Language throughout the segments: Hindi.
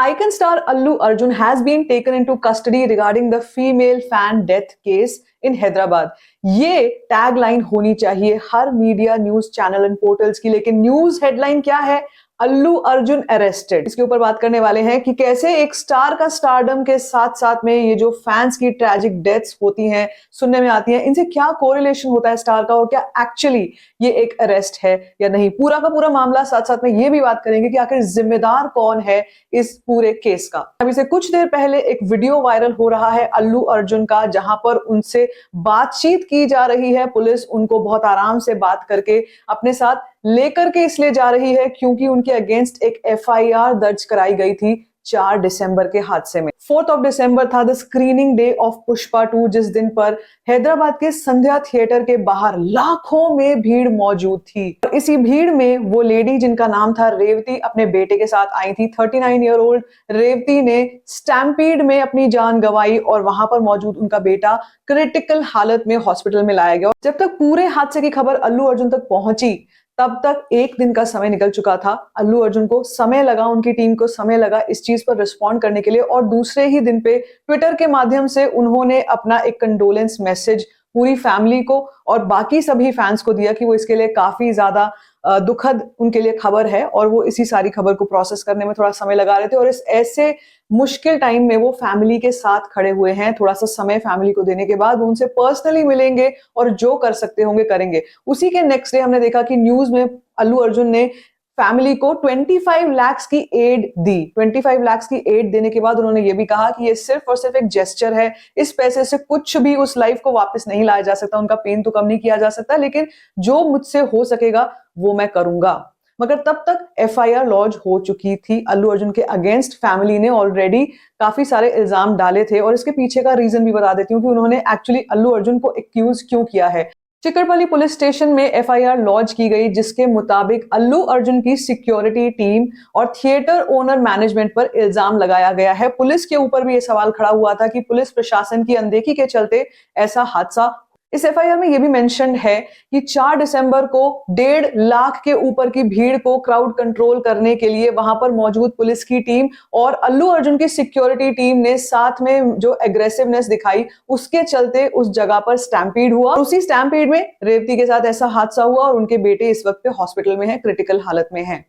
Icon star Allu Arjun has been taken into custody regarding the female fan death case in Hyderabad. ये टैगलाइन होनी चाहिए हर media news channel and portals की, लेकिन न्यूज हेडलाइन क्या है? अल्लू अर्जुन अरेस्टेड। इसके ऊपर बात करने वाले हैं कि कैसे एक स्टार का स्टारडम के साथ साथ में ये जो फैंस की ट्रैजिक डेथ्स होती हैं, सुनने में आती हैं, इनसे क्या कोरिलेशन होता है स्टार का और क्या एक्चुअली ये एक अरेस्ट है या नहीं। पूरा का पूरा मामला, साथ साथ में ये भी बात करेंगे कि आखिर जिम्मेदार कौन है इस पूरे केस का। अभी से कुछ देर पहले एक वीडियो वायरल हो रहा है अल्लू अर्जुन का, जहां पर उनसे बातचीत की जा रही है। पुलिस उनको बहुत आराम से बात करके अपने साथ लेकर के इसलिए जा रही है क्योंकि उनके अगेंस्ट एक एफआईआर दर्ज कराई गई थी 4 दिसंबर के हादसे में। 4 दिसंबर था the screening day of Pushpa 2, जिस दिन पर हैदराबाद के संध्या थिएटर के बाहर लाखों में भीड़ मौजूद थी। इसी भीड़ में वो लेडी जिनका नाम था रेवती अपने बेटे के साथ आई थी। 39 ईयर ओल्ड रेवती ने स्टैम्पीड में अपनी जान गंवाई और वहां पर मौजूद उनका बेटा क्रिटिकल हालत में हॉस्पिटल में लाया गया। जब तक पूरे हादसे की खबर अल्लू अर्जुन तक पहुंची, तब तक एक दिन का समय निकल चुका था। अल्लू अर्जुन को समय लगा, उनकी टीम को समय लगा इस चीज पर रिस्पॉन्ड करने के लिए, और दूसरे ही दिन पे ट्विटर के माध्यम से उन्होंने अपना एक कंडोलेंस मैसेज पूरी फैमिली को और बाकी सभी फैंस को दिया कि वो इसके लिए काफी ज्यादा दुखद उनके लिए खबर है और वो इसी सारी खबर को प्रोसेस करने में थोड़ा समय लगा रहे थे। और इस ऐसे मुश्किल टाइम में वो फैमिली के साथ खड़े हुए हैं। थोड़ा सा समय फैमिली को देने के बाद वो उनसे पर्सनली मिलेंगे और जो कर सकते होंगे करेंगे। उसी के नेक्स्ट डे हमने देखा कि न्यूज में अल्लू अर्जुन ने फैमिली को 25 लाख की एड दी। 25 लाख की एड देने के बाद उन्होंने ये भी कहा कि ये सिर्फ और सिर्फ एक जेस्चर है, इस पैसे से कुछ भी उस लाइफ को वापस नहीं लाया जा सकता, उनका पेन तो कम नहीं किया जा सकता, लेकिन जो मुझसे हो सकेगा वो मैं करूंगा। मगर तब तक एफआईआर लॉन्च हो चुकी थी अल्लू अर्जुन के अगेंस्ट। फैमिली ने ऑलरेडी काफी सारे इल्जाम डाले थे और इसके पीछे का रीजन भी बता देती हूँ कि उन्होंने एक्चुअली अल्लू अर्जुन को एक्यूज क्यों किया है। चिकरपल्ली पुलिस स्टेशन में एफआईआर लॉन्च की गई, जिसके मुताबिक अल्लू अर्जुन की सिक्योरिटी टीम और थिएटर ओनर मैनेजमेंट पर इल्जाम लगाया गया है। पुलिस के ऊपर भी यह सवाल खड़ा हुआ था कि पुलिस प्रशासन की अनदेखी के चलते ऐसा हादसा। इस एफआईआर में यह भी मेंशन है कि 4 दिसंबर को 1.5 लाख के ऊपर की भीड़ को क्राउड कंट्रोल करने के लिए वहां पर मौजूद पुलिस की टीम और अल्लू अर्जुन की सिक्योरिटी टीम ने साथ में जो एग्रेसिवनेस दिखाई, उसके चलते उस जगह पर स्टैम्पीड हुआ। उसी स्टैम्पीड में रेवती के साथ ऐसा हादसा हुआ और उनके बेटे इस वक्त पे हॉस्पिटल में है, क्रिटिकल हालत में है।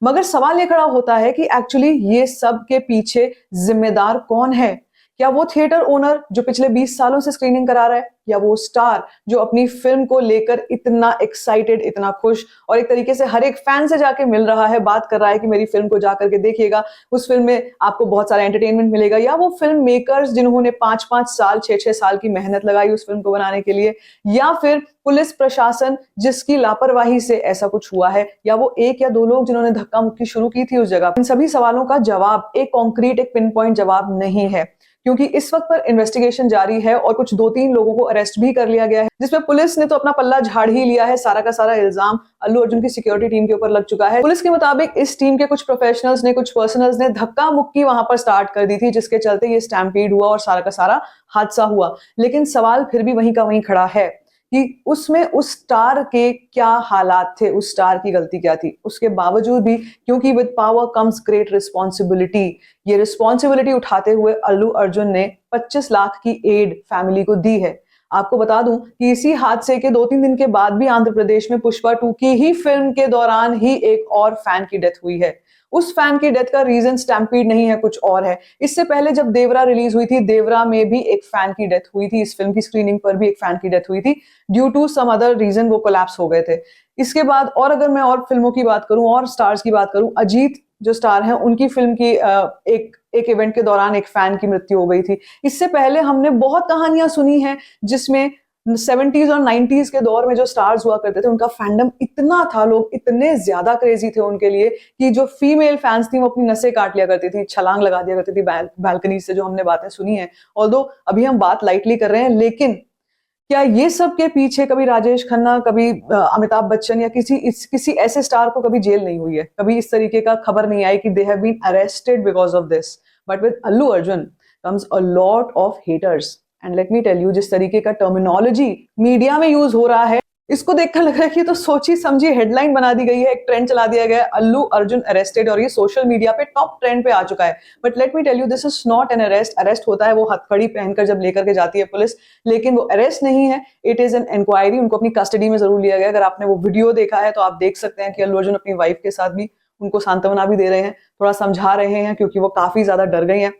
मगर सवाल ये खड़ा होता है कि एक्चुअली ये सब के पीछे जिम्मेदार कौन है? क्या वो थिएटर ओनर जो पिछले 20 सालों से स्क्रीनिंग करा रहा है, या वो स्टार जो अपनी फिल्म को लेकर इतना एक्साइटेड, इतना खुश और एक तरीके से हर एक फैन से जाके मिल रहा है, बात कर रहा है कि मेरी फिल्म को जाकर के देखिएगा, उस फिल्म में आपको बहुत सारा एंटरटेनमेंट मिलेगा। या वो फिल्म मेकर्स जिन्होंने 5-5 साल 6-6 साल की मेहनत लगाई उस फिल्म को बनाने के लिए, या फिर पुलिस प्रशासन जिसकी लापरवाही से ऐसा कुछ हुआ है, या वो 1 या 2 लोग जिन्होंने धक्का मुक्की शुरू की थी उस जगह। इन सभी सवालों का जवाब एक कॉन्क्रीट, एक पिन पॉइंट जवाब नहीं है, क्योंकि इस वक्त पर इन्वेस्टिगेशन जारी है और कुछ 2-3 लोगों को अरेस्ट भी कर लिया गया है, जिसमें पुलिस ने तो अपना पल्ला झाड़ ही लिया है। सारा का सारा इल्जाम अल्लू अर्जुन की सिक्योरिटी टीम के ऊपर लग चुका है। पुलिस के मुताबिक इस टीम के कुछ प्रोफेशनल्स ने, कुछ पर्सनल्स ने धक्का मुक्की वहां पर स्टार्ट कर दी थी, जिसके चलते ये स्टैम्पीड हुआ और सारा का सारा हादसा हुआ। लेकिन सवाल फिर भी वहीं का वहीं खड़ा है कि उसमें उस स्टार के क्या हालात थे, उस स्टार की गलती क्या थी। उसके बावजूद भी, क्योंकि with power comes great responsibility, ये रिस्पॉन्सिबिलिटी उठाते हुए अल्लू अर्जुन ने 25 लाख की एड फैमिली को दी है। आपको बता दूं कि इसी हादसे के 2-3 दिन के बाद भी आंध्र प्रदेश में पुष्पा 2 की ही फिल्म के दौरान ही एक और फैन की डेथ हुई है। उस फैन की डेथ का रीजन स्टैम्पीड नहीं है, कुछ और है। इससे पहले जब देवरा रिलीज हुई थी, देवरा में भी एक फैन की डेथ हुई थी। इस फिल्म की स्क्रीनिंग पर भी एक फैन की डेथ हुई थी, due to some other reason वो कोलैप्स हो गए थे। इसके बाद और अगर मैं और फिल्मों की बात करूं और स्टार्स की बात करूं, अजीत जो स्टार हैं, उनकी फिल्म की एक इवेंट के दौरान एक फैन की मृत्यु हो गई थी। इससे पहले हमने बहुत कहानियां सुनी हैं जिसमें 70s और 90s के दौर में जो स्टार्स हुआ करते थे, उनका फैंडम इतना था, लोग इतने ज्यादा क्रेजी थे उनके लिए कि जो फीमेल फैंस थी वो अपनी नसें काट लिया करती थी, छलांग लगा दिया करती थी बालकनी से, जो हमने बातें सुनी है। ऑल्दो अभी हम बात लाइटली कर रहे हैं, लेकिन क्या ये सब के पीछे कभी राजेश खन्ना, कभी अमिताभ बच्चन या किसी ऐसे स्टार को कभी जेल नहीं हुई है? कभी इस तरीके का खबर नहीं आई कि they have been arrested because of this. But with Allu Arjun comes a lot of haters, and let me tell you, जिस तरीके का टर्मिनोलॉजी मीडिया में यूज हो रहा है, इसको देखकर लग रहा है कि तो सोची समझी हेडलाइन बना दी गई है, एक ट्रेंड चला दिया गया है, अल्लू अर्जुन अरेस्टेड, और ये सोशल मीडिया पे टॉप ट्रेंड पे आ चुका है। But let me tell you, this is not an arrest. Arrest होता है वो हथकड़ी पहनकर जब लेकर के जाती है पुलिस, लेकिन वो अरेस्ट नहीं है, इट इज एन इंक्वायरी। उनको अपनी कस्टडी में जरूर लिया गया। अगर आपने वो वीडियो देखा है तो आप देख सकते हैं कि अल्लू अर्जुन अपनी वाइफ के साथ भी उनको सांत्वना भी दे रहे हैं, थोड़ा समझा रहे हैं, क्योंकि वो काफी ज्यादा डर गई हैं।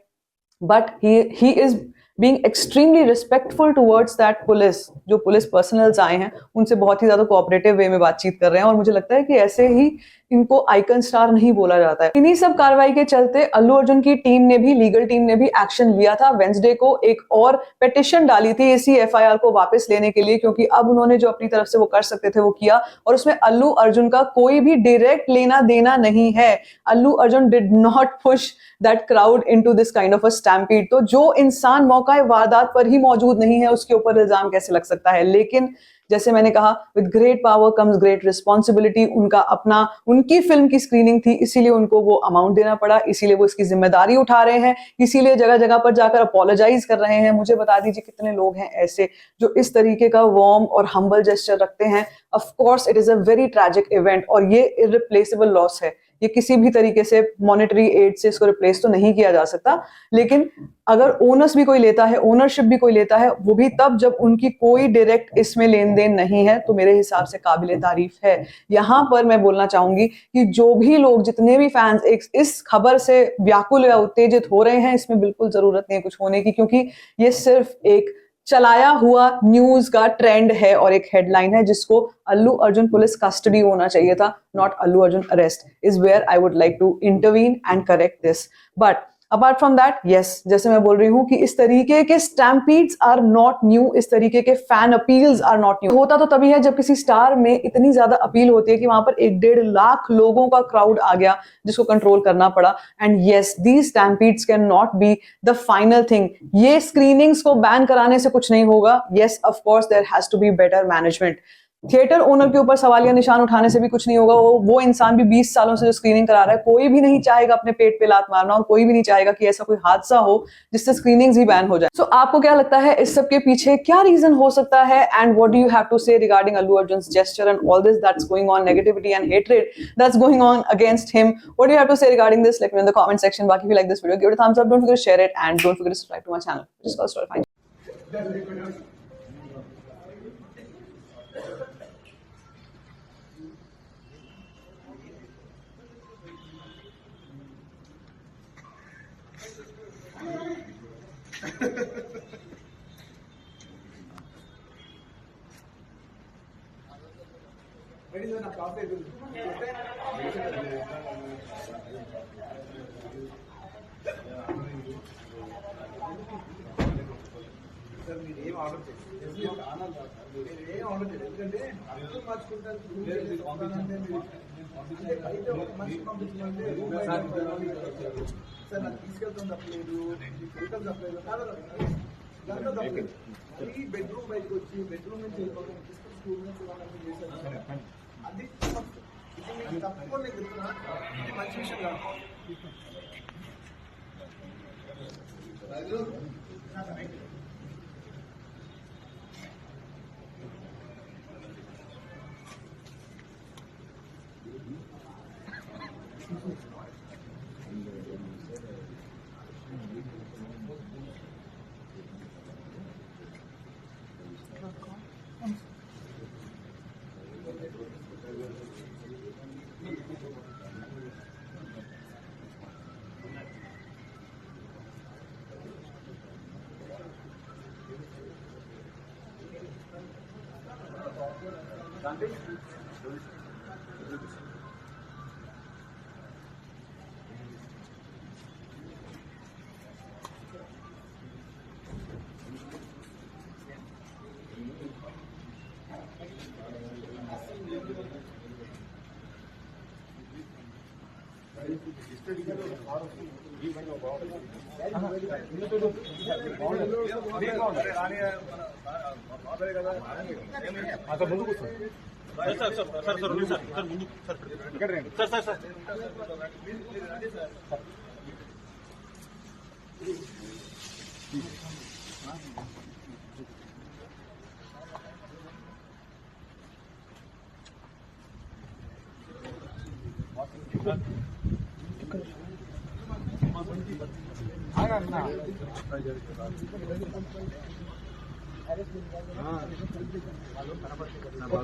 But he is being extremely respectful towards that police, जो पुलिस पर्सनल्स आए हैं उनसे बहुत ही ज्यादा कोऑपरेटिव वे में बातचीत कर रहे हैं, और मुझे लगता है कि ऐसे ही इनको आइकन स्टार नहीं बोला जाता है। इन्हीं सब कार्रवाई के चलते अल्लू अर्जुन की टीम ने भी, लीगल टीम ने भी एक्शन लिया था। वेंसडे को एक और पिटिशन डाली थी इसी एफआईआर को वापस लेने के लिए, क्योंकि अब उन्होंने जो अपनी तरफ से वो कर सकते थे वो किया, और उसमें अल्लू अर्जुन का कोई भी डायरेक्ट लेना देना नहीं है। Allu Arjun did not push that crowd into this kind of a stampede. तो जो इंसान मौका वारदात पर ही मौजूद नहीं है उसके ऊपर इल्जाम कैसे लग सकता है? लेकिन जैसे मैंने कहा, with great power comes great responsibility. उनका अपना, उनकी फिल्म की स्क्रीनिंग थी, इसीलिए उनको वो अमाउंट देना पड़ा, इसीलिए वो इसकी जिम्मेदारी उठा रहे हैं, इसीलिए जगह जगह पर जाकर अपोलोजाइज कर रहे हैं। मुझे बता दीजिए कितने लोग हैं ऐसे जो इस तरीके का वार्म और हम्बल जेस्चर रखते हैं। Of course it is a very tragic event, और ये इररिप्लेसेबल लॉस है। ये किसी भी तरीके से मॉनेटरी एड से इसको रिप्लेस तो नहीं किया जा सकता, लेकिन अगर ओनर्स भी कोई लेता है, ओनरशिप भी कोई लेता है, वो भी तब जब उनकी कोई डायरेक्ट इसमें लेन देन नहीं है, तो मेरे हिसाब से काबिले तारीफ है। यहां पर मैं बोलना चाहूंगी कि जो भी लोग, जितने भी फैंस इस खबर से व्याकुल या उत्तेजित हो रहे हैं, इसमें बिल्कुल जरूरत नहीं है कुछ होने की, क्योंकि ये सिर्फ एक चलाया हुआ न्यूज का ट्रेंड है और एक हेडलाइन है जिसको अल्लू अर्जुन पुलिस कस्टडी होना चाहिए था, not Allu Arjun arrest, is where I would like to intervene and correct this. But apart from that, yes, जैसे मैं बोल रही हूं कि इस तरीके के स्टैम्पीड्स आर नॉट न्यू, इस तरीके के fan appeals are not new. होता तो तभी है जब किसी स्टार में इतनी ज्यादा अपील होती है कि वहां पर 1-1.5 लाख लोगों का क्राउड आ गया जिसको कंट्रोल करना पड़ा। And yes, these stampedes can not be the final thing. ये स्क्रीनिंग्स को बैन कराने से कुछ नहीं होगा। Yes, of course there has to be better management. Theatre owner के ऊपर सवालिया निशान उठाने से भी कुछ नहीं होगा। वो इंसान भी 20 सालों से जो स्क्रीनिंग करा रहा है, कोई भी नहीं चाहेगा अपने पेट पे लात मारना, और कोई भी नहीं चाहेगा कि ऐसा कोई हादसा हो जिससे स्क्रीनिंग्स ही बैन हो जाए। सो आपको क्या लगता है इस सब के पीछे क्या रीजन हो सकता है? And what do you have to say regarding Allu Arjun's gesture and all this that's going on, negativity and hatred that's going on against him? What do you have to say regarding this? Let me know in the comment section. बाकी if you like this video, give it a thumbs up, don't forget to share it, and don't forget to subscribe to my channel. Just cause to find sir నాకు తీసుకెళ్తాం తప్పలేదు, వెళ్తాం తప్పలేదు, దాంట్లో తప్పలేదు. ఈ బెడ్రూమ్ బయటకు వచ్చి బెడ్రూమ్ నుంచి వెళ్ళిపోవడం, స్కూల్ నుంచి వాళ్ళని చేశారు. అది ఇది తప్పకుండా నేను చెప్తున్నా, ఇది మంచి విషయం కాదు.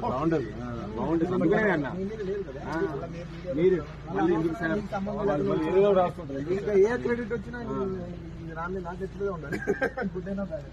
బాగుండదు బాగుంటుంది అందుకనే అన్న మీరు మళ్ళీ ఎందుకు సార్ ఏదో రాస్తుంటారు ఇంకా ఏ క్రెడిట్ వచ్చినా రాని నా చేతిలో ఉండాలి గుడ్ అయినా బ్యాడ్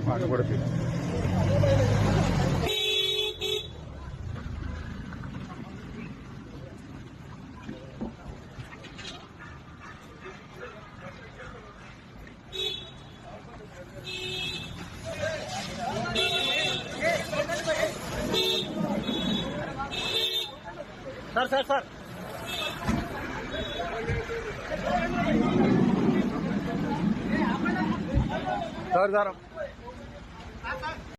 పాట పడుతుంది sir sir sir sir sir